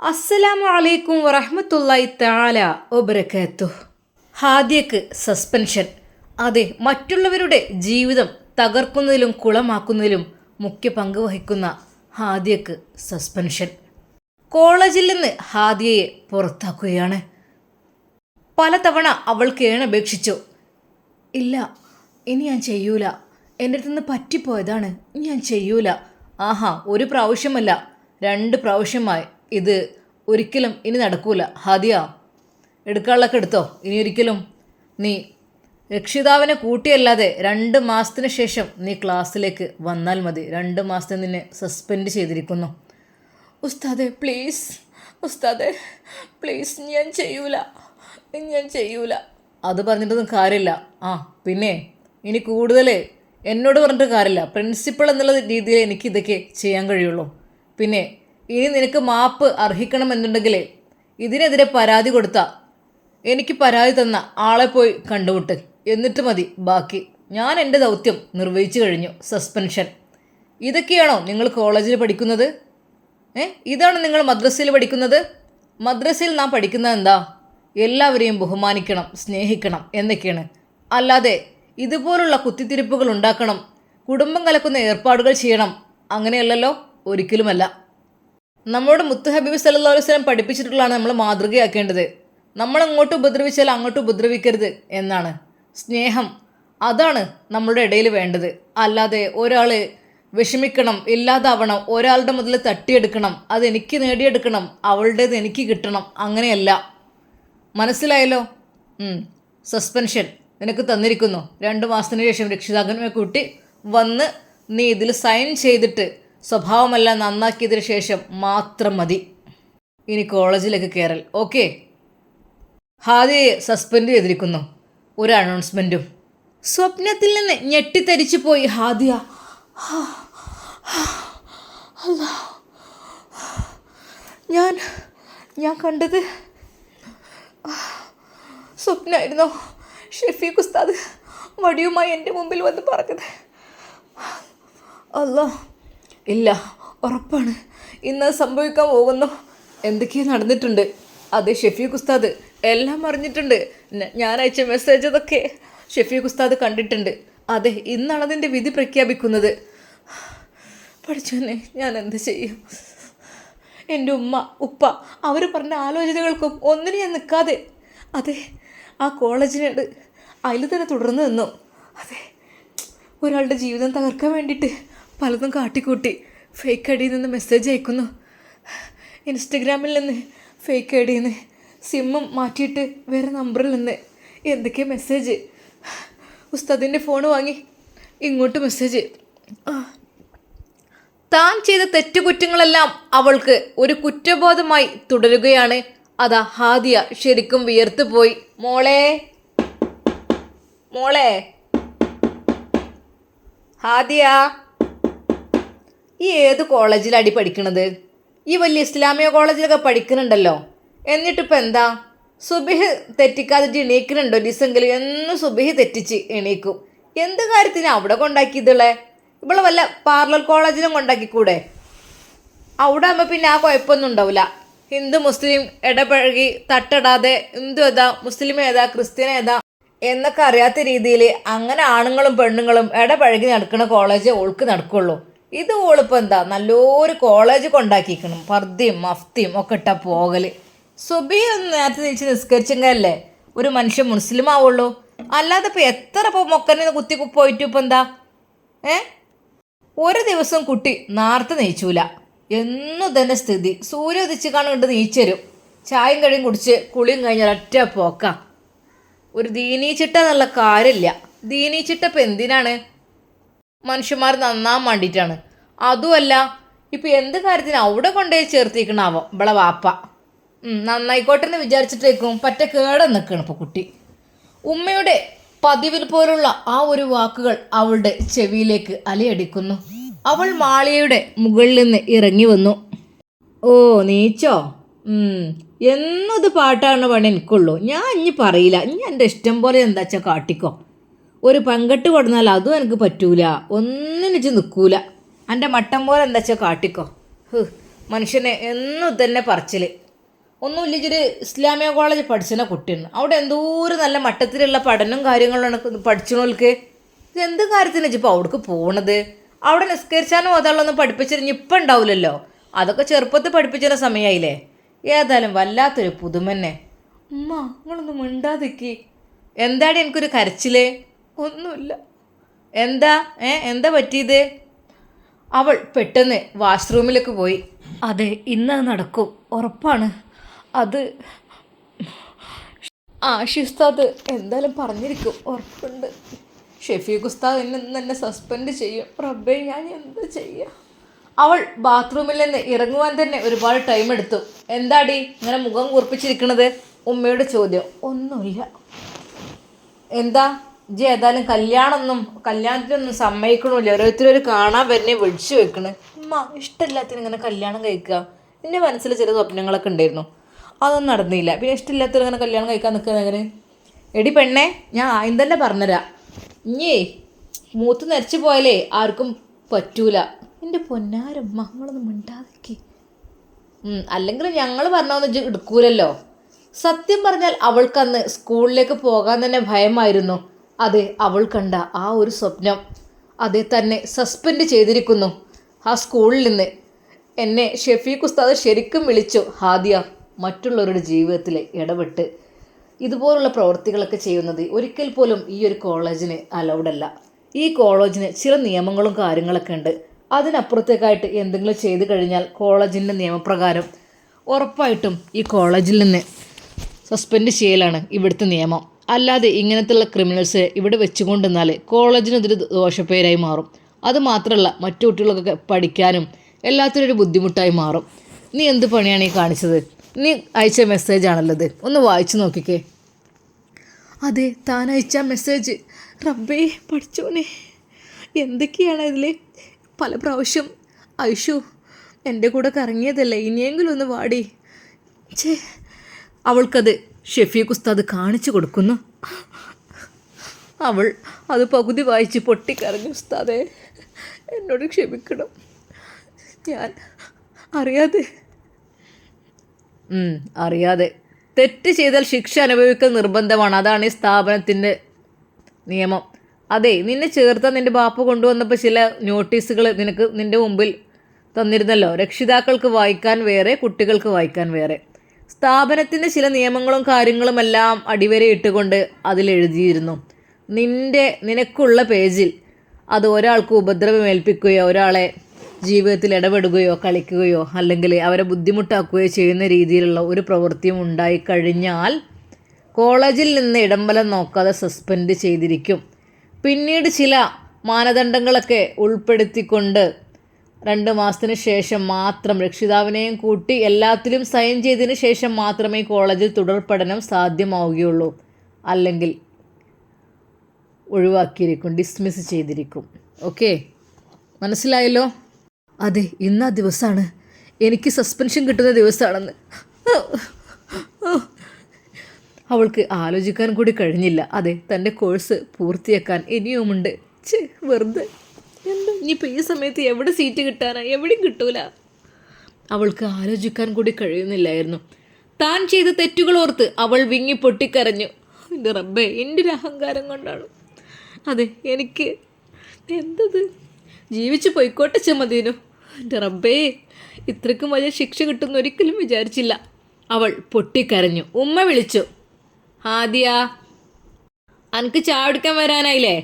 അസ്സലാമു അലൈക്കും വറഹ്മത്തുള്ളാഹി തആല വബറകാതുഹു. ഹാദിയക്ക് സസ്പെൻഷൻ. അതെ, മറ്റുള്ളവരുടെ ജീവിതം തകർക്കുന്നതിലും കുളമാക്കുന്നതിലും മുഖ്യ പങ്ക് വഹിക്കുന്ന ഹാദിയക്ക് സസ്പെൻഷൻ. കോളേജിൽ നിന്ന് ഹാദിയയെ പുറത്താക്കുകയാണ്. പലതവണ അവൾ കേണപേക്ഷിച്ചു. ഇല്ല, ഇനി ഞാൻ ചെയ്യൂല, എൻ്റെ അടുത്തുനിന്ന് പറ്റിപ്പോയതാണ്, ഞാൻ ചെയ്യൂല. ആഹാ, ഒരു പ്രാവശ്യമല്ല 2 പ്രാവശ്യമായി. ഇത് ഒരിക്കലും ഇനി നടക്കൂല. ഹാദിയ, എടുക്കാനുള്ളതൊക്കെ എടുത്തോ. ഇനി ഒരിക്കലും നീ രക്ഷിതാവിനെ കൂട്ടിയല്ലാതെ 2 മാസത്തിന് ശേഷം നീ ക്ലാസ്സിലേക്ക് വന്നാൽ മതി. 2 മാസത്തിന് നിന്നെ സസ്പെൻഡ് ചെയ്തിരിക്കുന്നു. ഉസ്താദെ പ്ലീസ്, ഉസ്താദെ പ്ലീസ്, ഞാൻ ചെയ്യൂല. അത് പറഞ്ഞിട്ടൊന്നും കാര്യമില്ല. പിന്നെ ഇനി കൂടുതൽ എന്നോട് പറഞ്ഞിട്ട് കാര്യമില്ല. പ്രിൻസിപ്പൾ എന്നുള്ള രീതിയിൽ എനിക്ക് ഇതൊക്കെ ചെയ്യാൻ കഴിയുള്ളൂ. പിന്നെ ഇനി നിനക്ക് മാപ്പ് അർഹിക്കണമെന്നുണ്ടെങ്കിൽ ഇതിനെതിരെ പരാതി കൊടുത്താൽ എനിക്ക് പരാതി തന്ന ആളെ പോയി കണ്ടുമുട്ട്, എന്നിട്ട് മതി ബാക്കി. ഞാൻ എൻ്റെ ദൗത്യം നിർവഹിച്ചു കഴിഞ്ഞു. സസ്പെൻഷൻ. ഇതൊക്കെയാണോ നിങ്ങൾ കോളേജിൽ പഠിക്കുന്നത്? ഇതാണ് നിങ്ങൾ മദ്രസയിൽ പഠിക്കുന്നത്? മദ്രസയിൽ നാം പഠിക്കുന്നത് എന്താ? എല്ലാവരെയും ബഹുമാനിക്കണം, സ്നേഹിക്കണം എന്നൊക്കെയാണ്. അല്ലാതെ ഇതുപോലുള്ള കുത്തിത്തിരിപ്പുകൾ ഉണ്ടാക്കണം, കുടുംബം കലക്കുന്ന ഏർപ്പാടുകൾ ചെയ്യണം, അങ്ങനെയല്ലല്ലോ, ഒരിക്കലുമല്ല. നമ്മുടെ മുത്ത് ഹബീബ് സല്ലല്ലാഹു അലൈഹി വസല്ലം പഠിപ്പിച്ചിട്ടുള്ളതാണ് നമ്മൾ മാതൃകയാക്കേണ്ടത്. നമ്മളങ്ങോട്ട് ഉപദ്രവിച്ചാൽ അങ്ങോട്ട് ഉപദ്രവിക്കരുത് എന്നാണ്. സ്നേഹം, അതാണ് നമ്മളുടെ ഇടയിൽ വേണ്ടത്. അല്ലാതെ ഒരാൾ വിഷമിക്കണം, ഇല്ലാതാവണം, ഒരാളുടെ മുതൽ തട്ടിയെടുക്കണം, അതെനിക്ക് നേടിയെടുക്കണം, അവളുടേത് എനിക്ക് കിട്ടണം, അങ്ങനെയല്ല. മനസ്സിലായല്ലോ? സസ്പെൻഷൻ നിനക്ക് തന്നിരിക്കുന്നു. 2 മാസത്തിന് ശേഷം രക്ഷിതാക്കളെ കൂട്ടി വന്ന് നീ ഇതിൽ സൈൻ ചെയ്തിട്ട് സ്വഭാവമെല്ലാം നന്നാക്കിയതിന് ശേഷം മാത്രം മതി ഇനി കോളേജിലേക്ക് കയറൽ. ഓക്കെ? ഹാദിയയെ സസ്പെൻഡ് ചെയ്തിരിക്കുന്നു. ഒരു അനൗൺസ്മെൻറ്റും. സ്വപ്നത്തിൽ നിന്ന് ഞെട്ടിത്തരിച്ചു പോയി ഹാദിയ. ഞാൻ കണ്ടത് സ്വപ്നമായിരുന്നോ? ഷെഫീഖ് ഉസ്താദ് വടിയുമായി എൻ്റെ മുമ്പിൽ വന്ന് പറഞ്ഞത്. അല്ലാ, ഇല്ല, ഉറപ്പാണ് ഇന്നത് സംഭവിക്കാൻ പോകുന്നു. എന്തൊക്കെയോ നടന്നിട്ടുണ്ട്. അതെ, ഷെഫീഖ് ഉസ്താദ് എല്ലാം അറിഞ്ഞിട്ടുണ്ട്. ഞാൻ അയച്ച മെസ്സേജ് അതൊക്കെ ഷെഫീഖ് ഉസ്താദ് കണ്ടിട്ടുണ്ട്. അതെ, ഇന്നാണ് അതിൻ്റെ വിധി പ്രഖ്യാപിക്കുന്നത്. പഠിച്ചോനെ, ഞാൻ എന്ത് ചെയ്യും? എൻ്റെ ഉമ്മ ഉപ്പ അവർ പറഞ്ഞ ആലോചനകൾക്കും ഒന്നിനും ഞാൻ നിൽക്കാതെ അതെ ആ കോളേജിനോട് അതിൽ തന്നെ തുടർന്ന് നിന്നു. അതെ, ഒരാളുടെ ജീവിതം തകർക്കാൻ വേണ്ടിയിട്ട് പലതും കാട്ടിക്കൂട്ടി. ഫേക്ക് ഐ ഡിയിൽ നിന്ന് മെസ്സേജ് അയക്കുന്നു, ഇൻസ്റ്റഗ്രാമിൽ നിന്ന് ഫേക്ക് ഐ ഡിയിൽ നിന്ന് സിമ്മും മാറ്റിയിട്ട് വേറെ നമ്പറിൽ നിന്ന് എന്തൊക്കെയോ മെസ്സേജ്. ഉസ്താദിൻ്റെ ഫോൺ വാങ്ങി ഇങ്ങോട്ട് മെസ്സേജ്. താൻ ചെയ്ത തെറ്റുകുറ്റങ്ങളെല്ലാം അവൾക്ക് ഒരു കുറ്റബോധമായി തുടരുകയാണ്. അതാ ഹാദിയ ശരിക്കും വിയർത്തു പോയി. മോളെ ഹാദിയ, ഈ ഏത് കോളേജിലടി പഠിക്കണത്? ഈ വലിയ ഇസ്ലാമിക കോളേജിലൊക്കെ പഠിക്കുന്നുണ്ടല്ലോ. എന്നിട്ടിപ്പോൾ എന്താ? സുബിഹ് തെറ്റിക്കാതെ എണീക്കുന്നുണ്ടോ? ഡിസെങ്കിലും എന്നും സുബിഹ് തെറ്റിച്ച് എണീക്കും. എന്ത് കാര്യത്തിന് അവിടെ കൊണ്ടാക്കിയതുള്ളേ? ഇവിടെ വല്ല പാർലർ കോളേജിലും കൊണ്ടാക്കിക്കൂടെ? അവിടെ ആകുമ്പോൾ പിന്നെ ആ കുഴപ്പമൊന്നും ഉണ്ടാവില്ല. ഹിന്ദു മുസ്ലിം ഇടപഴകി തട്ടിടാതെ ഹിന്ദു ഏതാ മുസ്ലിം ഏതാ ക്രിസ്ത്യൻ ഏതാ എന്നൊക്കെ അറിയാത്ത രീതിയിൽ അങ്ങനെ ആണുങ്ങളും പെണ്ണുങ്ങളും ഇടപഴകി നടക്കുന്ന കോളേജ് ഓൾക്ക് നടക്കുള്ളൂ. ഇത് ഓളിപ്പോൾ എന്താ നല്ലൊരു കോളേജ് കൊണ്ടാക്കിക്കണം. പർദ്ദയും മഫ്തിയും ഒക്കെ ഇട്ടാ പോകല്. സുബി ഒന്ന് നേരത്തെ തിരിച്ച് നിസ്കരിച്ചെങ്കല്ലേ ഒരു മനുഷ്യൻ മുസ്ലിം ആവുള്ളൂ. അല്ലാതെ ഇപ്പോൾ എത്ര ഇപ്പോൾ മൊക്കനെ കുത്തി പോയിട്ട് ഇപ്പം എന്താ? ഒരു ദിവസം കുട്ടി നേരത്തെ നീച്ചൂല. എന്നും തന്നെ സ്ഥിതി. സൂര്യ ഉദിച്ച് കാണുകൊണ്ട് നീച്ചരും. ചായയും കഴിയും കുടിച്ച് കുളിയും കഴിഞ്ഞാൽ ഒറ്റ പോക്കാം. ഒരു ദീനീച്ചിട്ട എന്നുള്ള കാര്യമില്ല. ദീനീച്ചിട്ട ഇപ്പം എന്തിനാണ്? മനുഷ്യന്മാർ നന്നാൻ വേണ്ടിയിട്ടാണ്. അതുമല്ല, ഇപ്പം എന്ത് കാര്യത്തിന് അവിടെ കൊണ്ടുപോയി ചേർത്തിക്കണാവോ ഇവിടെ വാപ്പ. നന്നായിക്കോട്ടെ എന്ന് വിചാരിച്ചിട്ടേക്കും പറ്റ കേടെ നിൽക്കണം ഇപ്പോൾ കുട്ടി. ഉമ്മയുടെ പതിവിൽ പോലുള്ള ആ ഒരു വാക്കുകൾ അവളുടെ ചെവിയിലേക്ക് അലയടിക്കുന്നു. അവൾ മാളികയുടെ മുകളിൽ നിന്ന് ഇറങ്ങി വന്നു. ഓ, നീച്ചോ? എന്നത് പാട്ടാണ് പണി എനിക്കുള്ളൂ. ഞാൻ ഇനി പറയില്ല. ഇനി എൻ്റെ ഇഷ്ടം പോലെ എന്താ വെച്ചാൽ കാട്ടിക്കോ. ഒരു പങ്കെട്ട് കൊടുന്നാൽ അതും എനിക്ക് പറ്റൂല. ഒന്നിനും നിൽക്കൂല. എൻ്റെ മട്ടം പോലെ എന്താ വെച്ചാൽ കാട്ടിക്കോ. മനുഷ്യനെ എന്നും തന്നെ പറച്ചിൽ. ഒന്നുമില്ല, ഇതൊരു ഇസ്ലാമിയ കോളേജ് പഠിച്ചിരുന്ന കുട്ടിയാണ്. അവിടെ എന്തോരം നല്ല മട്ടത്തിലുള്ള പഠനവും കാര്യങ്ങളാണ് പഠിച്ചവർക്ക്. ഇത് എന്ത് കാര്യത്തിനാണ് ഇപ്പോൾ അവിടേക്ക് പോണത്? അവിടെ നിസ്കരിച്ചാനും അതാളൊന്നും പഠിപ്പിച്ചിരുന്ന ഇപ്പം ഉണ്ടാവില്ലല്ലോ. അതൊക്കെ ചെറുപ്പത്തിൽ പഠിപ്പിച്ചിരുന്ന സമയമായില്ലേ. ഏതായാലും വല്ലാത്തൊരു പുതുമന്നെ. ഉമ്മ നിങ്ങളൊന്ന് മിണ്ടാതിക്ക്. എന്താടി എനിക്കൊരു കരച്ചില്? ഒന്നുമില്ല. എന്താ എന്താ പറ്റിയത്? അവൾ പെട്ടെന്ന് വാഷ്റൂമിലേക്ക് പോയി. അതെ, ഇന്നത് നടക്കും, ഉറപ്പാണ്. അത് ഷിസ്താദ് എന്തായാലും പറഞ്ഞിരിക്കും, ഉറപ്പുണ്ട്. ഷെഫീഖ് ഉസ്താദ് എന്നെ സസ്പെൻഡ് ചെയ്യും. റബ്ബേ, ഞാൻ എന്താ ചെയ്യുക? അവൾ ബാത്റൂമിൽ നിന്ന് ഇറങ്ങുവാൻ തന്നെ ഒരുപാട് ടൈം എടുത്തു. എന്താടി ഇങ്ങനെ മുഖം കൂർപ്പിച്ചിരിക്കണത്? ഉമ്മയുടെ ചോദ്യം. ഒന്നുമില്ല. എന്താ ജി ഏതായാലും കല്യാണത്തിനൊന്നും സമ്മതിക്കണമില്ല. ഓരോരുത്തരൊരു കാണാൻ വരുന്നേ വിളിച്ചു വെക്കണ്. ഉമ്മ ഇഷ്ടമില്ലാത്തതിന് ഇങ്ങനെ കല്യാണം കഴിക്കുക. എൻ്റെ മനസ്സിൽ ചില സ്വപ്നങ്ങളൊക്കെ ഉണ്ടായിരുന്നു, അതൊന്നും നടന്നില്ല. പിന്നെ ഇഷ്ടമില്ലാത്തവർ ഇങ്ങനെ കല്യാണം കഴിക്കാൻ നിൽക്കുന്നത് എങ്ങനെ? എടി പെണ്ണേ, ഞാൻ ആദ്യം തന്നെ പറഞ്ഞുതരാം. ഇഞ്ഞേ മൂത്ത് നരച്ചു പോയാലേ ആർക്കും പറ്റൂല. എൻ്റെ പൊന്നാരമ്മ നിങ്ങളൊന്നും മിണ്ടാതിരിക്കേ. അല്ലെങ്കിൽ ഞങ്ങൾ പറഞ്ഞൊന്നും എടുക്കൂലല്ലോ. സത്യം പറഞ്ഞാൽ അവൾക്കന്ന് സ്കൂളിലേക്ക് പോകാൻ തന്നെ ഭയമായിരുന്നു. അതെ, അവൾ കണ്ട ആ ഒരു സ്വപ്നം അതേ തന്നെ സസ്പെൻഡ് ചെയ്തിരിക്കുന്നു ആ സ്കൂളിൽ നിന്ന്. എന്നെ ഷെഫീഖ് ഉസ്താദ് ശരിക്കും വിളിച്ചു. ഹാദിയ, മറ്റുള്ളവരുടെ ജീവിതത്തിൽ ഇടപെട്ട് ഇതുപോലുള്ള പ്രവൃത്തികളൊക്കെ ചെയ്യുന്നത് ഒരിക്കൽ പോലും ഈ ഒരു കോളേജിന് അലൗഡല്ല. ഈ കോളേജിന് ചില നിയമങ്ങളും കാര്യങ്ങളൊക്കെ ഉണ്ട്. അതിനപ്പുറത്തേക്കായിട്ട് എന്തെങ്കിലും ചെയ്തു കഴിഞ്ഞാൽ കോളേജിൻ്റെ നിയമപ്രകാരം ഉറപ്പായിട്ടും ഈ കോളേജിൽ നിന്ന് സസ്പെൻഡ് ചെയ്യലാണ് ഇവിടുത്തെ നിയമം. അല്ലാതെ ഇങ്ങനത്തുള്ള ക്രിമിനൽസ് ഇവിടെ വെച്ചുകൊണ്ടിരുന്നാൽ കോളേജിനതൊരു ദോഷപ്പേരായി മാറും. അതുമാത്രമല്ല, മറ്റു കുട്ടികൾക്കൊക്കെ പഠിക്കാനും എല്ലാത്തിനും ഒരു ബുദ്ധിമുട്ടായി മാറും. നീ എന്ത് പണിയാണ് ഈ കാണിച്ചത്? നീ അയച്ച മെസ്സേജ് ആണല്ലോ ഇത്, ഒന്ന് വായിച്ചു നോക്കിക്കേ. അതെ, താൻ അയച്ച മെസ്സേജ്. റബ്ബേ പഠിച്ചോനെ, എന്തൊക്കെയാണ് ഇതിൽ? പല പ്രാവശ്യം ഐഷു എൻ്റെ കൂടെ കറങ്ങിയതല്ലേ, ഇനിയെങ്കിലും ഒന്ന് വാടി. അവൾക്കത് ഷെഫീഖ് ഉസ്താദ് കാണിച്ചു കൊടുക്കുന്നു. അവൾ അത് പകുതി വായിച്ച് പൊട്ടിക്കരഞ്ഞു. ഉസ്താദേ, എന്നോട് ക്ഷമിക്കണം, ഞാൻ അറിയാതെ തെറ്റ് ചെയ്താൽ ശിക്ഷ അനുഭവിക്കൽ നിർബന്ധമാണ്. അതാണ് ഈ സ്ഥാപനത്തിൻ്റെ നിയമം. അതെ, നിന്നെ ചേർത്താൻ നിൻ്റെ ബാപ്പ കൊണ്ടുവന്നപ്പോൾ ചില നോട്ടീസുകൾ നിൻ്റെ മുമ്പിൽ തന്നിരുന്നല്ലോ. രക്ഷിതാക്കൾക്ക് വായിക്കാൻ വേറെ, കുട്ടികൾക്ക് വായിക്കാൻ വേറെ. സ്ഥാപനത്തിൻ്റെ ചില നിയമങ്ങളും കാര്യങ്ങളുമെല്ലാം അടിവരയിട്ടുകൊണ്ട് അതിലെഴുതിയിരുന്നു. നിനക്കുള്ള പേജിൽ അത് ഒരാൾക്ക് ഉപദ്രവമേൽപ്പിക്കുകയോ ഒരാളെ ജീവിതത്തിൽ ഇടപെടുകയോ കളിക്കുകയോ അല്ലെങ്കിൽ അവരെ ബുദ്ധിമുട്ടാക്കുകയോ ചെയ്യുന്ന രീതിയിലുള്ള ഒരു പ്രവൃത്തിയും ഉണ്ടായിക്കഴിഞ്ഞാൽ കോളേജിൽ നിന്ന് ഇടംബലം നോക്കാതെ സസ്പെൻഡ് ചെയ്തിരിക്കും. പിന്നീട് ചില മാനദണ്ഡങ്ങളൊക്കെ ഉൾപ്പെടുത്തിക്കൊണ്ട് 2 മാസത്തിന് ശേഷം മാത്രം രക്ഷിതാവിനെയും കൂട്ടി എല്ലാത്തിലും സൈൻ ചെയ്തതിന് ശേഷം മാത്രമേ കോളേജിൽ തുടർ പഠനം സാധ്യമാവുകയുള്ളൂ. അല്ലെങ്കിൽ ഒഴിവാക്കിയിരിക്കും, ഡിസ്മിസ് ചെയ്തിരിക്കും. ഓക്കെ, മനസ്സിലായല്ലോ? അതെ, ഇന്നാ ദിവസമാണ് എനിക്ക് സസ്പെൻഷൻ കിട്ടുന്ന ദിവസമാണെന്ന് അവൾക്ക് ആലോചിക്കാൻ കൂടി കഴിഞ്ഞില്ല. അതെ, തൻ്റെ കോഴ്സ് പൂർത്തിയാക്കാൻ ഇനിയുമുണ്ട്. വെറുതെ എന്താ ഇനിയിപ്പോൾ ഈ സമയത്ത് എവിടെ സീറ്റ് കിട്ടാനാ? എവിടെയും കിട്ടൂല. അവൾക്ക് ആലോചിക്കാൻ കൂടി കഴിയുന്നില്ലായിരുന്നു. താൻ ചെയ്ത തെറ്റുകൾ ഓർത്ത് അവൾ വിങ്ങി പൊട്ടിക്കരഞ്ഞു. എൻ്റെ റബ്ബേ, എൻ്റെ ഒരു അഹങ്കാരം കൊണ്ടാണ്. അതെ, എനിക്ക് എന്തത് ജീവിച്ചു പോയിക്കോട്ടെ ചമതീനു. എൻ്റെ റബ്ബേ, ഇത്രയ്ക്കും വലിയ ശിക്ഷ കിട്ടുമെന്ന് ഒരിക്കലും വിചാരിച്ചില്ല. അവൾ പൊട്ടിക്കരഞ്ഞു. ഉമ്മ വിളിച്ചു. ഹാദിയ, അനക്ക് ചായ എടുക്കാൻ വരാനായില്ലേ?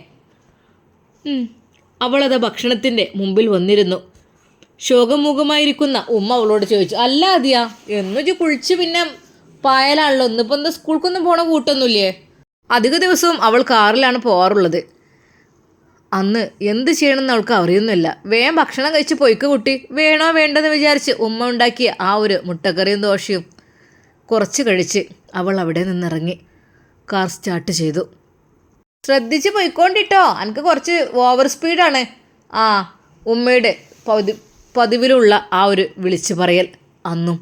അവളത് ഭക്ഷണത്തിൻ്റെ മുമ്പിൽ വന്നിരുന്നു. ശോകമുഖമായിരിക്കുന്ന ഉമ്മ അവളോട് ചോദിച്ചു. അല്ല ഹാദിയ, എന്നു കുളിച്ച് പിന്നെ പായലാണല്ലോ, ഇന്നിപ്പോൾ എന്താ സ്കൂൾക്കൊന്നും പോണ കൂട്ടൊന്നുമില്ലേ? അധിക ദിവസവും അവൾ കാറിലാണ് പോകാറുള്ളത്. അന്ന് എന്ത് ചെയ്യണമെന്ന് അവൾക്ക് അറിയുന്നില്ല. വേഗം ഭക്ഷണം കഴിച്ച് പൊയ്ക്ക് കുട്ടി. വേണോ വേണ്ടെന്ന് വിചാരിച്ച് ഉമ്മ ഉണ്ടാക്കിയ ആ ഒരു മുട്ടക്കറിയും ദോശയും കുറച്ച് കഴിച്ച് അവൾ അവിടെ നിന്നിറങ്ങി. കാർ സ്റ്റാർട്ട് ചെയ്തു. ശ്രദ്ധിച്ച് പോയിക്കൊണ്ടിട്ടോ, എനിക്ക് കുറച്ച് ഓവർ സ്പീഡാണ്. ഉമ്മയുടെ പതിവിലുള്ള ആ ഒരു വിളിച്ചു പറയൽ. അന്നും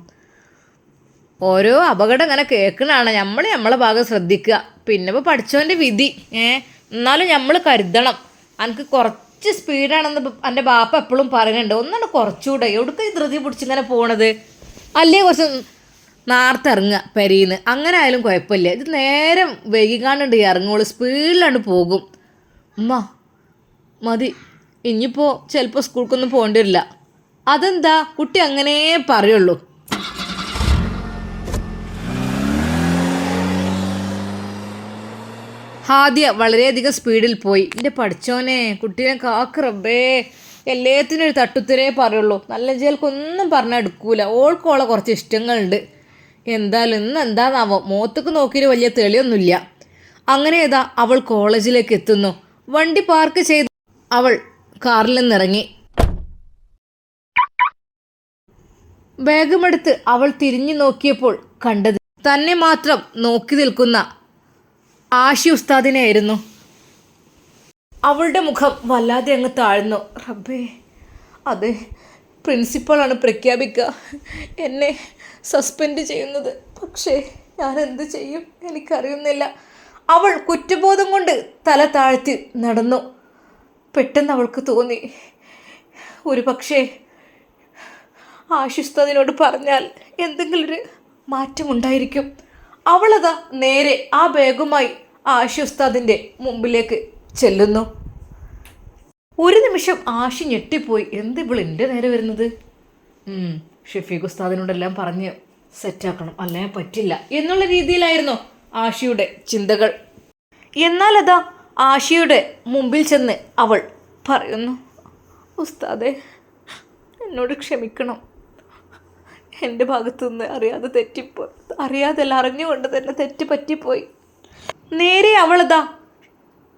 ഓരോ അപകടം ഇങ്ങനെ കേൾക്കണതാണ്. നമ്മളെ ഭാഗം ശ്രദ്ധിക്കുക. പിന്നെ ഇപ്പോൾ പഠിച്ചവൻ്റെ വിധി. എന്നാലും നമ്മൾ കരുതണം. എനിക്ക് കുറച്ച് സ്പീഡാണെന്ന് എൻ്റെ ബാപ്പ എപ്പോഴും പറയുന്നുണ്ട്. ഒന്നാണ് കുറച്ചുകൂടെ, എവിടേക്ക് ഈ ധൃതി പിടിച്ചിങ്ങനെ പോണത്? അല്ലേ കുറച്ച് നേരത്തെ ഇറങ്ങുക പെരീന്ന്, അങ്ങനെ ആയാലും കുഴപ്പമില്ല. ഇത് നേരം വൈകിക്കാണ്ടുണ്ട് ഇറങ്ങുള്ളൂ, സ്പീഡിലാണ് പോകും. ഉമ്മ മതി, ഇനിയിപ്പോൾ ചിലപ്പോൾ സ്കൂൾക്കൊന്നും പോകേണ്ടി വരില്ല. അതെന്താ കുട്ടി അങ്ങനെ പറയുള്ളൂ? ഹാദിയ വളരെയധികം സ്പീഡിൽ പോയി. എൻ്റെ പഠിച്ചോനെ, കുട്ടീനെ കാക്ക് റബ്ബേ, എല്ലാത്തിനും ഒരു തട്ടുത്തരേ പറയുള്ളൂ. നല്ല ചേൽക്കൊന്നും പറഞ്ഞാൽ എടുക്കൂല. ഓൾക്കോളെ കുറച്ച് ഇഷ്ടങ്ങളുണ്ട്. എന്തായാലും ഇന്ന് എന്താണെന്നാവോ, മുഖത്തേക്ക് നോക്കിയിട്ട് വലിയ തെളിയൊന്നുമില്ല. അങ്ങനെ ഏതാ അവൾ കോളേജിലേക്ക് എത്തുന്നു. വണ്ടി പാർക്ക് ചെയ്ത് അവൾ കാറിൽ നിന്നിറങ്ങി. ബാഗുമെടുത്ത് അവൾ തിരിഞ്ഞു നോക്കിയപ്പോൾ കണ്ടത് തന്നെ മാത്രം നോക്കി നിൽക്കുന്ന ആഷി ഉസ്താദിനെയായിരുന്നു. അവളുടെ മുഖം വല്ലാതെ അങ്ങ് താഴ്ന്നു. റബ്ബേ, അതെ, പ്രിൻസിപ്പളാണ് പ്രഖ്യാപിക്കുക എന്നെ സസ്പെൻഡ് ചെയ്യുന്നത്. പക്ഷേ ഞാൻ എന്ത് ചെയ്യും എനിക്കറിയുന്നില്ല. അവൾ കുറ്റബോധം കൊണ്ട് തല താഴ്ത്തി നടന്നു. പെട്ടെന്ന് അവൾക്ക് തോന്നി, ഒരു പക്ഷേ ആശുസ്തതിനോട് പറഞ്ഞാൽ എന്തെങ്കിലും ഒരു മാറ്റമുണ്ടായിരിക്കും. അവളതാ നേരെ ആ ബാഗുമായി ആശുസ്താദിൻ്റെ മുമ്പിലേക്ക് ചെല്ലുന്നു. ഒരു നിമിഷം ആഷി ഞെട്ടിപ്പോയി. എന്ത് ഇവൾ എൻ്റെ നേരെ വരുന്നത്? ഷെഫീഖ് ഉസ്താദിനോടെല്ലാം പറഞ്ഞ് സെറ്റാക്കണം, അല്ലേ പറ്റില്ല എന്നുള്ള രീതിയിലായിരുന്നു ആഷിയുടെ ചിന്തകൾ. എന്നാൽ അതാ ആഷിയുടെ മുമ്പിൽ ചെന്ന് അവൾ പറയുന്നു, ഉസ്താദെ എന്നോട് ക്ഷമിക്കണം, എൻ്റെ ഭാഗത്തുനിന്ന് അറിയാതെ തെറ്റിപ്പോയി, അറിയാതല്ല അറിഞ്ഞുകൊണ്ട് തന്നെ തെറ്റ് പറ്റിപ്പോയി. നേരെ അവളതാ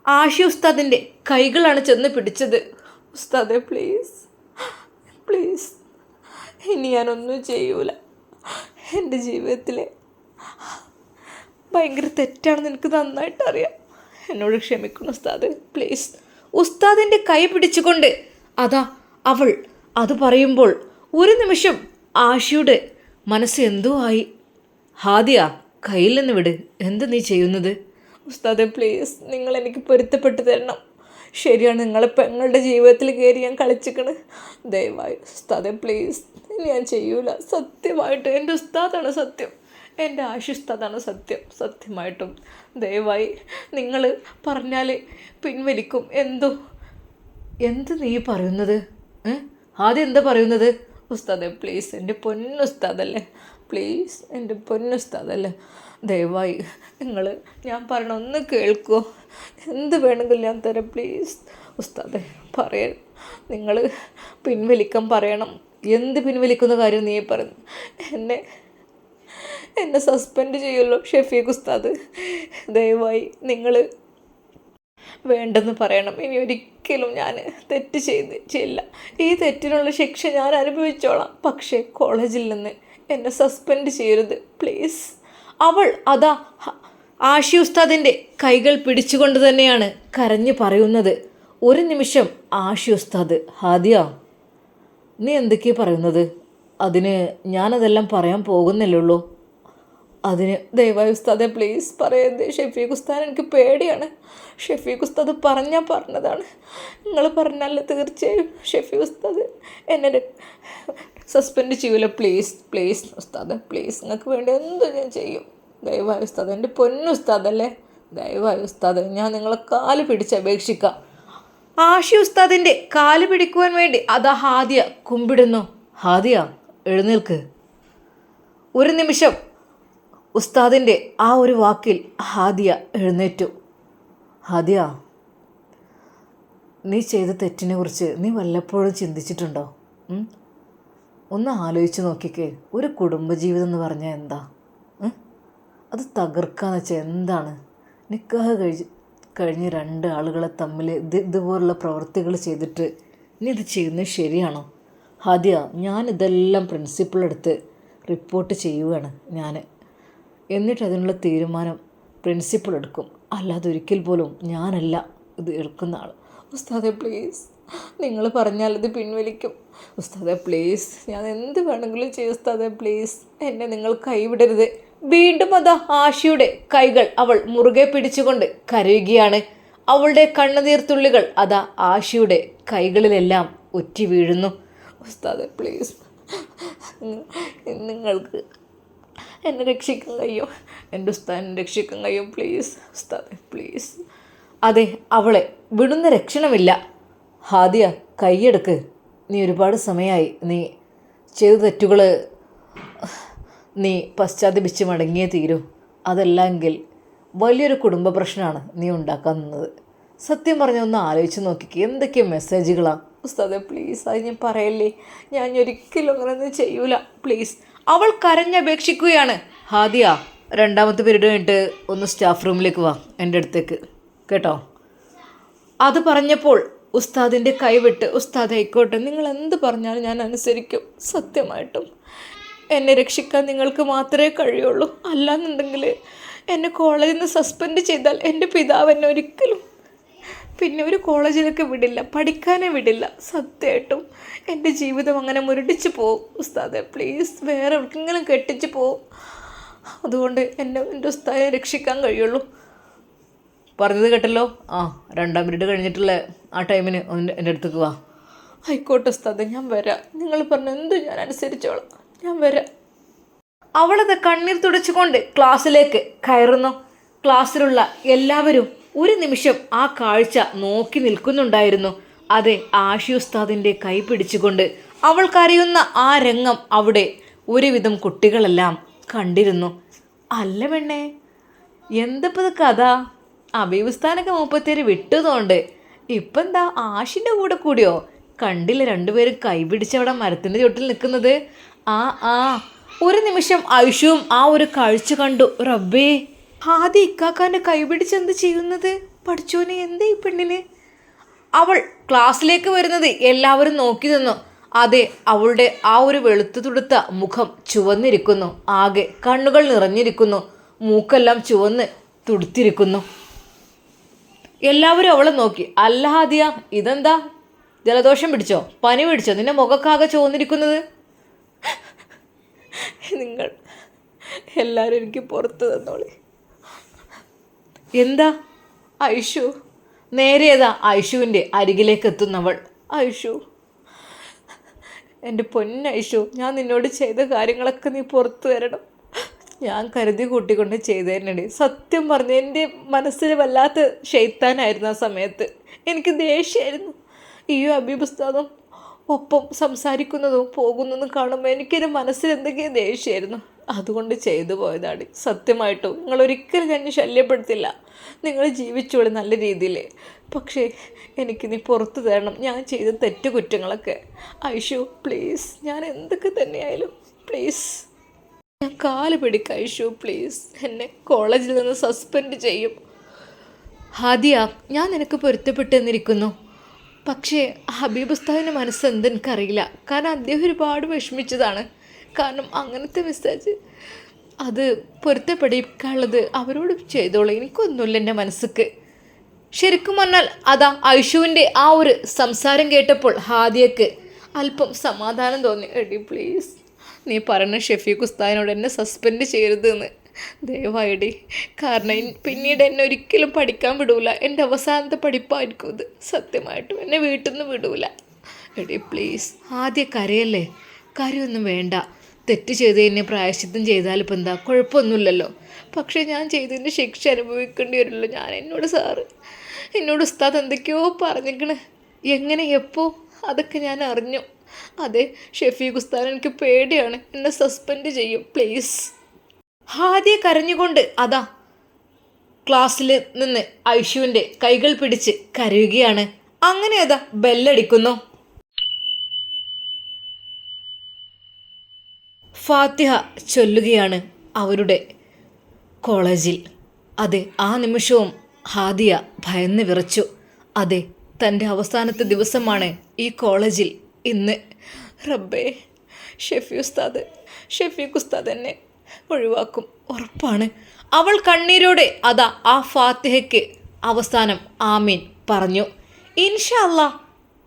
ആഷി ഉസ്താദിൻ്റെ കൈകളാണ് ചെന്ന് പിടിച്ചത്. ഉസ്താദെ പ്ലീസ് പ്ലീസ്, ഇനി ഞാനൊന്നും ചെയ്യൂല. എൻ്റെ ജീവിതത്തിലെ ഭയങ്കര തെറ്റാണെന്ന് എനിക്ക് നന്നായിട്ട് അറിയാം. എന്നോട് ക്ഷമിക്കണം ഉസ്താദ് പ്ലീസ്. ഉസ്താദിൻ്റെ കൈ പിടിച്ചുകൊണ്ട് അതാ അവൾ അത് പറയുമ്പോൾ ഒരു നിമിഷം ആഷിയുടെ മനസ്സ് എന്തോ ആയി. ഹാദിയ, കയ്യിൽ നിന്ന് വിട്, എന്ത് നീ ചെയ്യുന്നത്? ഉസ്താദെ പ്ലീസ്, നിങ്ങൾ എനിക്ക് പൊരുത്തപ്പെട്ട് തരണം. ശരിയാണ്, നിങ്ങളെ പെങ്ങളുടെ ജീവിതത്തിൽ കയറി ഞാൻ കളിച്ചിക്കണ്. ദയവായി ഉസ്താദെ പ്ലീസ്, ഞാൻ ചെയ്യൂല. സത്യമായിട്ടും എൻ്റെ ഉസ്താദാണ് സത്യം, എൻ്റെ ആഷി ഉസ്താദാണ് സത്യം. സത്യമായിട്ടും ദയവായി നിങ്ങൾ പറഞ്ഞാൽ പിൻവലിക്കും. എന്ത് നീ പറയുന്നത്? ആദ്യം എന്താ പറയുന്നത്? ഉസ്താദെ പ്ലീസ്, എൻ്റെ പൊന്നുസ്താദല്ലേ, പ്ലീസ് എൻ്റെ പൊന്നുസ്താദല്ലേ, ദയവായി നിങ്ങൾ ഞാൻ പറയണ ഒന്ന് കേൾക്കുമോ? എന്ത് വേണമെങ്കിലും ഞാൻ തരാം, പ്ലീസ് ഉസ്താദെ പറയ, നിങ്ങൾ പിൻവലിക്കാൻ പറയണം. എന്ത് പിൻവലിക്കുന്ന കാര്യം നീ പറയുന്നു? എന്നെ സസ്പെൻഡ് ചെയ്യുമല്ലോ ഷെഫീഖ് ഉസ്താദ്, ദയവായി നിങ്ങൾ വേണ്ടെന്ന് പറയണം. ഇനി ഒരിക്കലും ഞാൻ തെറ്റ് ചെയ്യില്ല. ഈ തെറ്റിനുള്ള ശിക്ഷ ഞാൻ അനുഭവിച്ചോളാം. പക്ഷേ കോളേജിൽ നിന്ന് എന്നെ സസ്പെൻഡ് ചെയ്യരുത് പ്ലീസ്. അവൾ അതാ ആഷി ഉസ്താദിൻ്റെ കൈകൾ പിടിച്ചുകൊണ്ട് തന്നെയാണ് കരഞ്ഞു പറയുന്നത്. ഒരു നിമിഷം ആഷി ഉസ്താദ്, ഹാദിയ നീ എന്തൊക്കെയാണ് പറയുന്നത്? അതിന് ഞാനതെല്ലാം പറയാൻ പോകുന്നില്ലുള്ളൂ. അതിന് ദയവായി ഉസ്താദെ പ്ലീസ് പറയരുത്. ഷെഫീഖ് ഉസ്താദ് എനിക്ക് പേടിയാണ്. ഷെഫീഖ് ഉസ്താദ് പറഞ്ഞതാണ്. നിങ്ങൾ പറഞ്ഞാൽ തീർച്ചയായും ഷെഫീഖ് ഉസ്താദ് എന്നെ സസ്പെൻഡ് ചെയ്യൂല. പ്ലീസ് ഉസ്താദ് പ്ലീസ്, നിങ്ങൾക്ക് വേണ്ടി എന്തും ഞാൻ ചെയ്യും. ദയവായി ഉസ്താദ്, എൻ്റെ പൊന്നുസ്താദല്ലേ, ദയവായി ഉസ്താദ് ഞാൻ നിങ്ങളെ കാല് പിടിച്ച് അപേക്ഷിക്കാം. ആഷി ഉസ്താദിൻ്റെ കാല് പിടിക്കുവാൻ വേണ്ടി അതാ ഹാദിയ കുമ്പിടുന്നു. ഹാദിയ എഴുന്നേൽക്ക്. ഒരു നിമിഷം ഉസ്താദിൻ്റെ ആ ഒരു വാക്കിൽ ഹാദിയ എഴുന്നേറ്റു. ഹാദിയ, നീ ചെയ്ത തെറ്റിനെ കുറിച്ച് നീ വല്ലപ്പോഴും ചിന്തിച്ചിട്ടുണ്ടോ? ഒന്ന് ആലോചിച്ച് നോക്കിക്കേ. ഒരു കുടുംബജീവിതം എന്ന് പറഞ്ഞാൽ എന്താ? അത് തകർക്കാന്ന് വെച്ചാൽ എന്താണ്? നിക്കാഹ് കഴിഞ്ഞ് രണ്ട് ആളുകളെ തമ്മിൽ ഇതുപോലുള്ള പ്രവൃത്തികൾ ചെയ്തിട്ട് നീ ഇത് ചെയ്യുന്നത് ശരിയാണോ? ഹാദിയ, ഞാനിതെല്ലാം പ്രിൻസിപ്പളെടുത്ത് റിപ്പോർട്ട് ചെയ്യുകയാണ് എന്നിട്ട് അതിനുള്ള തീരുമാനം പ്രിൻസിപ്പൾ എടുക്കും. അല്ലാതെ ഒരിക്കൽ പോലും ഞാനല്ല ഇത് എടുക്കുന്ന ആൾ. ഉസ്താദെ പ്ലീസ്, നിങ്ങൾ പറഞ്ഞാൽ ഇത് പിൻവലിക്കും. ഉസ്താദെ പ്ലീസ്, ഞാൻ എന്ത് വേണമെങ്കിലും ചെയ്യും. ഉസ്താദെ പ്ലീസ്, എന്നെ നിങ്ങൾ കൈവിടരുത്. വീണ്ടും അതാ ആഷിയുടെ കൈകൾ അവൾ മുറുകെ പിടിച്ചുകൊണ്ട് കരയുകയാണ്. അവളുടെ കണ്ണുനീർത്തുള്ളികൾ അതാ ആഷിയുടെ കൈകളിലെല്ലാം ഒറ്റി വീഴുന്നു. ഉസ്താദെ പ്ലീസ്, നിങ്ങൾക്ക് എന്നെ രക്ഷിക്കാൻ കഴിയും, എൻ്റെ ഉസ്താദിനെ രക്ഷിക്കാൻ കഴിയും, പ്ലീസ് ഉസ്താദെ പ്ലീസ്. അതെ, അവളെ വിടുന്ന രക്ഷണമില്ല. ഹാദിയ, കൈയെടുക്ക്. നീ ഒരുപാട് സമയമായി നീ ചെയ്ത തെറ്റുകൾ നീ പശ്ചാത്തപിച്ച് മടങ്ങിയേ തീരൂ. അതല്ലെങ്കിൽ വലിയൊരു കുടുംബ പ്രശ്നമാണ് നീ ഉണ്ടാക്കാൻ നിന്നത്. സത്യം പറഞ്ഞ ഒന്ന് ആലോചിച്ച് നോക്കിക്ക്, എന്തൊക്കെ മെസ്സേജുകളാണ്. ഉസ്താദെ പ്ലീസ്, അത് ഞാൻ പറയല്ലേ, ഞാൻ ഒരിക്കലും അങ്ങനെയൊന്നും ചെയ്യൂല പ്ലീസ്. അവൾ കരഞ്ഞപേക്ഷിക്കുകയാണ്. ഹാദിയ, രണ്ടാമത്തെ പീരീഡ് കഴിഞ്ഞിട്ട് ഒന്ന് സ്റ്റാഫ് റൂമിലേക്ക് വാ, എൻ്റെ അടുത്തേക്ക്, കേട്ടോ. അത് പറഞ്ഞപ്പോൾ ഉസ്താദിൻ്റെ കൈവിട്ട്, ഉസ്താദ് ആയിക്കോട്ടെ, നിങ്ങൾ എന്ത് പറഞ്ഞാലും ഞാൻ അനുസരിക്കും, സത്യമായിട്ടും എന്നെ രക്ഷിക്കാൻ നിങ്ങൾക്ക് മാത്രമേ കഴിയുള്ളൂ. അല്ലാന്നുണ്ടെങ്കിൽ എന്നെ കോളേജിൽ നിന്ന് സസ്പെൻഡ് ചെയ്താൽ എൻ്റെ പിതാവ് എന്നെ ഒരിക്കലും പിന്നെ ഒരു കോളേജിലേക്ക് വിടില്ല, പഠിക്കാനേ വിടില്ല. സത്യമായിട്ടും എൻ്റെ ജീവിതം അങ്ങനെ മുരടിച്ച് പോവും ഉസ്താദെ പ്ലീസ്, വേറെ എവിടെയെങ്കിലും കെട്ടിച്ച് പോവും. അതുകൊണ്ട് എൻ്റെ ഉസ്താദിനെ രക്ഷിക്കാൻ കഴിയുള്ളൂ. പറഞ്ഞത് കേട്ടല്ലോ. രണ്ടാം പീരീഡ് കഴിഞ്ഞിട്ടുള്ള ആ ടൈമിന് എൻ്റെ അടുത്തേക്ക് വാ. ആയിക്കോട്ടെ ഉസ്താദെ, ഞാൻ വരാം. നിങ്ങൾ പറഞ്ഞ എന്തും ഞാൻ അനുസരിച്ചോളാം, ഞാൻ വരാം. അവളത് കണ്ണീർ തുടച്ചുകൊണ്ട് ക്ലാസ്സിലേക്ക് കയറുന്നു. ക്ലാസ്സിലുള്ള എല്ലാവരും ഒരു നിമിഷം ആ കാഴ്ച നോക്കി നിൽക്കുന്നുണ്ടായിരുന്നു. അതെ, ആഷി ഉസ്താദിൻ്റെ കൈ പിടിച്ചുകൊണ്ട് അവൾ കരയുന്ന ആ രംഗം അവിടെ ഒരുവിധം കുട്ടികളെല്ലാം കണ്ടിരുന്നു. അല്ല പെണ്ണേ, എന്തപ്പത് കഥ? അബീബ് ഉസ്താനൊക്കെ 37 വിട്ടതുകൊണ്ട് ഇപ്പം എന്താ ആഷിൻ്റെ കൂടെ കൂടിയോ? കണ്ടില്ല രണ്ടുപേരും കൈ പിടിച്ചവിടെ മരത്തിൻ്റെ ചുവട്ടിൽ നിൽക്കുന്നത്. ഒരു നിമിഷം ഐഷുവും ആ ഒരു കാഴ്ച കണ്ടു. റബ്ബേ, ആദ്യം ഇക്കാക്കാൻ്റെ കൈ പിടിച്ചെന്ത് ചെയ്യുന്നത്? പഠിച്ചോനെ, എന്തേ ഈ പെണ്ണിന്? അവൾ ക്ലാസ്സിലേക്ക് വരുന്നത് എല്ലാവരും നോക്കി നിന്നു. അതെ, അവളുടെ ആ ഒരു വെളുത്തു തുടുത്ത മുഖം ചുവന്നിരിക്കുന്നു, ആകെ കണ്ണുകൾ നിറഞ്ഞിരിക്കുന്നു, മൂക്കെല്ലാം ചുവന്ന് തുടുത്തിരിക്കുന്നു. എല്ലാവരും അവളെ നോക്കി. അല്ല ഹാദിയ, ഇതെന്താ? ജലദോഷം പിടിച്ചോ? പനി പിടിച്ചോ? നിന്റെ മുഖക്കാകെ ചുവന്നിരിക്കുന്നത്? നിങ്ങൾ എല്ലാവരും എനിക്ക് പുറത്ത് തന്നോളി. എന്താ ഐഷു? നേരേതാ ഐഷുവിൻ്റെ അരികിലേക്ക് എത്തുന്നവൾ. ഐഷു, എൻ്റെ പൊന്നൈഷു, ഞാൻ നിന്നോട് ചെയ്ത കാര്യങ്ങളൊക്കെ നീ പുറത്തു വരണം. ഞാൻ കരുതി കൂട്ടിക്കൊണ്ട് ചെയ്തതന്നെ. സത്യം പറഞ്ഞ് എൻ്റെ മനസ്സിൽ വല്ലാത്ത ഷെയ്ത്താനായിരുന്നു ആ സമയത്ത്. എനിക്ക് ദേഷ്യമായിരുന്നു. ഈ ഹബീബ് ഉസ്താദും ഒപ്പം സംസാരിക്കുന്നതും പോകുന്നതും കാണുമ്പോൾ എനിക്കൊരു മനസ്സിൽ എന്തൊക്കെയോ ദേഷ്യമായിരുന്നു. അതുകൊണ്ട് ചെയ്തു പോയതാണ്. സത്യമായിട്ടും നിങ്ങളൊരിക്കലും ഞാൻ ശല്യപ്പെടുത്തില്ല, നിങ്ങൾ ജീവിച്ചോളൂ നല്ല രീതിയിൽ. പക്ഷേ എനിക്ക് നീ പുറത്തു തരണം ഞാൻ ചെയ്ത തെറ്റ് കുറ്റങ്ങളൊക്കെ. ഐഷു പ്ലീസ്, ഞാൻ എന്തൊക്കെ തന്നെയായാലും പ്ലീസ്, ഞാൻ കാല് പിടിക്കാം ഐഷു പ്ലീസ്. എന്നെ കോളേജിൽ നിന്ന് സസ്പെൻഡ് ചെയ്യും. ഹാദിയ, ഞാൻ നിനക്ക് പൊരുത്തപ്പെട്ടെന്നിരിക്കുന്നു. പക്ഷേ ഹബീബ് ഉസ്താദിൻ്റെ മനസ്സ് എന്തെനിക്കറിയില്ല. കാരണം അദ്ദേഹം ഒരുപാട് വിഷമിച്ചതാണ്. കാരണം അങ്ങനത്തെ മെസ്സേജ് അത് പൊരുത്തപ്പെടിക്കാനുള്ളത് അവരോട് ചെയ്തോളൂ. എനിക്കൊന്നുമില്ല എൻ്റെ മനസ്സിക്ക്. ശരിക്കും പറഞ്ഞാൽ അതാ ഐഷുവിൻ്റെ ആ ഒരു സംസാരം കേട്ടപ്പോൾ ഹാദിയക്ക് അല്പം സമാധാനം തോന്നി. എടി പ്ലീസ്, നീ പറഞ്ഞ ഷെഫീഖ് ഉസ്താദിനോട് എന്നെ സസ്പെൻഡ് ചെയ്യരുതെന്ന് ദയവായിടി. കാരണം പിന്നീട് എന്നെ ഒരിക്കലും പഠിക്കാൻ വിടൂല. എൻ്റെ അവസാനത്തെ പഠിപ്പായിരിക്കും ഇത്. സത്യമായിട്ടും എന്നെ വീട്ടിൽ നിന്ന് വിടൂല. എടി പ്ലീസ്. ആദ്യം കരയല്ലേ? കരയൊന്നും വേണ്ട. തെറ്റ് ചെയ്തതിന് പ്രായശ്ചിത്തം ചെയ്താൽ ഇപ്പം എന്താ? കുഴപ്പമൊന്നുമില്ലല്ലോ. പക്ഷേ ഞാൻ ചെയ്തതിൻ്റെ ശിക്ഷ അനുഭവിക്കേണ്ടി വരുമല്ലോ. എന്നോട് ഉസ്താദ് എന്തൊക്കെയോ പറഞ്ഞിരിക്കണ്. എങ്ങനെ, എപ്പോൾ? അതൊക്കെ ഞാൻ അറിഞ്ഞു. അതെ, ഷെഫീഖ് ഉസ്താദ് എനിക്ക് പേടിയാണ്, എന്നെ സസ്പെൻഡ് ചെയ്യും പ്ലീസ്. ഹാദിയ കരഞ്ഞുകൊണ്ട് അതാ ക്ലാസ്സിൽ നിന്ന് ഐഷുവിൻ്റെ കൈകൾ പിടിച്ച് കരയുകയാണ്. അങ്ങനെ അതാ ബെല്ലടിക്കുന്നു. ഫാത്തിഹ ചൊല്ലുകയാണ് അവരുടെ കോളേജിൽ. അതെ, ആ നിമിഷവും ഹാദിയ ഭയന്ന് വിറച്ചു. അതെ, തൻ്റെ അവസാനത്തെ ദിവസമാണ് ഈ കോളേജിൽ ഇന്ന്. റബ്ബേ, ഷെഫീഖ് ഉസ്താദ് എന്നെ ഒഴിവാക്കും ഉറപ്പാണ്. അവൾ കണ്ണീരോടെ അതാ ആ ഫാത്തിഹയ്ക്ക് അവസാനം ആമീൻ പറഞ്ഞു. ഇൻഷാ അല്ലാ,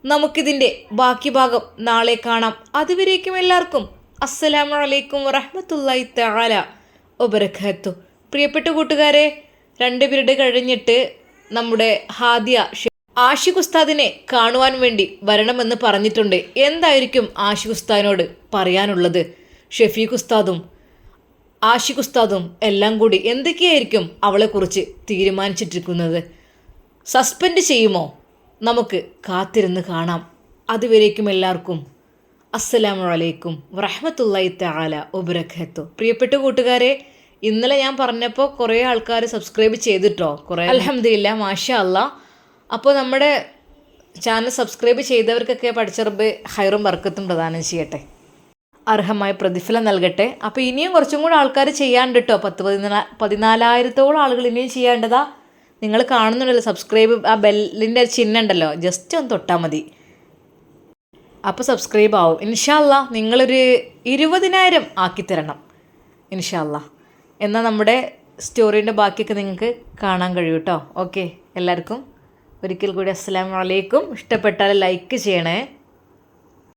നമുക്കിതിൻ്റെ ബാക്കി ഭാഗം നാളെ കാണാം. അതുവരേക്കും എല്ലാവർക്കും അസ്സലാമു അലൈക്കും വറഹ്മത്തുള്ളാഹി തആല വബറകാതുഹു. പ്രിയപ്പെട്ട കൂട്ടുകാരെ, 2 പീരീഡ് കഴിഞ്ഞിട്ട് നമ്മുടെ ഹാദിയ ആഷിഖ് ഉസ്താദിനെ കാണുവാൻ വേണ്ടി വരണമെന്ന് പറഞ്ഞിട്ടുണ്ട്. എന്തായിരിക്കും ആഷിഖ് ഉസ്താദിനോട് പറയാനുള്ളത്? ഷെഫീഖ് ഉസ്താദും ആഷിഖ് ഉസ്താദും എല്ലാം കൂടി എന്തൊക്കെയായിരിക്കും അവളെക്കുറിച്ച് തീരുമാനിച്ചിട്ടിരിക്കുന്നത്? സസ്പെൻഡ് ചെയ്യുമോ? നമുക്ക് കാത്തിരുന്ന് കാണാം. അതുവരേക്കും എല്ലാവർക്കും അസ്സലാമു അലൈക്കും വറഹ്മത്തുള്ളാഹി തആല വബറകാതുഹു. പ്രിയപ്പെട്ട കൂട്ടുകാരെ, ഇന്നലെ ഞാൻ പറഞ്ഞപ്പോൾ കുറേ ആൾക്കാർ സബ്സ്ക്രൈബ് ചെയ്തിട്ടോ, കുറേ അൽഹംദുലില്ലാ മാഷാ അല്ലാഹ്. അപ്പോൾ നമ്മുടെ ചാനൽ സബ്സ്ക്രൈബ് ചെയ്തവർക്കൊക്കെ പഠിച്ച റബ്ബ് ഹൈറും ബർക്കത്തും പ്രദാനം ചെയ്യട്ടെ, അർഹമായ പ്രതിഫലം നൽകട്ടെ. അപ്പോൾ ഇനിയും കുറച്ചും കൂടെ ആൾക്കാർ ചെയ്യാണ്ട് കേട്ടോ. 14,000-ഓളം ആളുകൾ ഇനിയും ചെയ്യാണ്ടതാ. നിങ്ങൾ കാണുന്നുണ്ടല്ലോ സബ്സ്ക്രൈബ്, ആ ബെല്ലിൻ്റെ ചിഹ്നം ഉണ്ടല്ലോ, ജസ്റ്റ് ഒന്ന് തൊട്ടാൽ മതി, അപ്പോൾ സബ്സ്ക്രൈബ് ആവും. ഇൻഷാ അല്ലാ നിങ്ങളൊരു 20,000 ആക്കിത്തരണം ഇൻഷാ അല്ലാ. എന്നാൽ നമ്മുടെ സ്റ്റോറീൻ്റെ ബാക്കിയൊക്കെ നിങ്ങൾക്ക് കാണാൻ കഴിയും കേട്ടോ. ഓക്കെ, എല്ലാവർക്കും ഒരിക്കൽ കൂടി അസ്സലാമു അലൈക്കും. ഇഷ്ടപ്പെട്ടാൽ ലൈക്ക് ചെയ്യണേ.